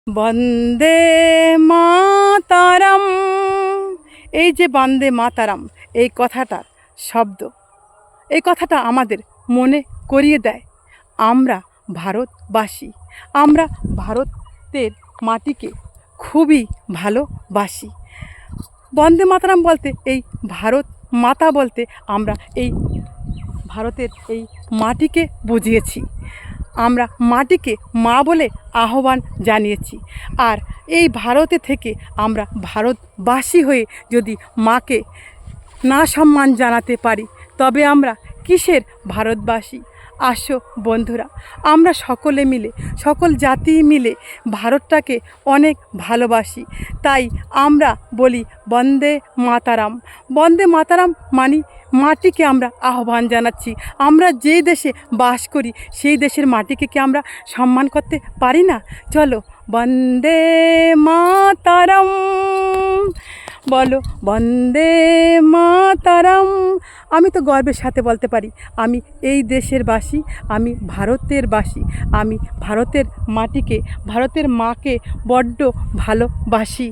বন্দে মাতারাম। এই যে বন্দে মাতারাম, এই কথাটার শব্দ, এই কথাটা আমাদের মনে করিয়ে দেয় আমরা ভারতবাসী। আমরা ভারতের মাটিকে খুবই ভালোবাসি। বন্দে মাতারাম বলতে এই ভারত মাতা বলতে আমরা এই ভারতের এই মাটিকে বুঝিয়েছি। আমরা মাটিকে মা বলে আহ্বান জানিয়েছি। আর এই ভারতে থেকে আমরা ভারতবাসী হয়ে যদি মাকে না সম্মান জানাতে পারি, তবে আমরা কিসের ভারতবাসী? আসো বন্ধুরা, আমরা সকলে মিলে, সকল জাতি মিলে ভারতটাকে অনেক ভালোবাসি। তাই আমরা বলি বন্দে মাতারাম। বন্দে মাতারাম মানে মাটিকে আমরা আহ্বান জানাচ্ছি। আমরা যে দেশে বাস করি সেই দেশের মাটিকে কি আমরা সম্মান করতে পারি না? চলো বন্দে মাতারাম বলো, বন্দে মাতারাম। আমি তো গর্বের সাথে বলতে পারি আমি এই দেশের বাসী, আমি ভারতের বাসী। আমি ভারতের মাটিকে, ভারতের মাকে বড্ড ভালোবাসি।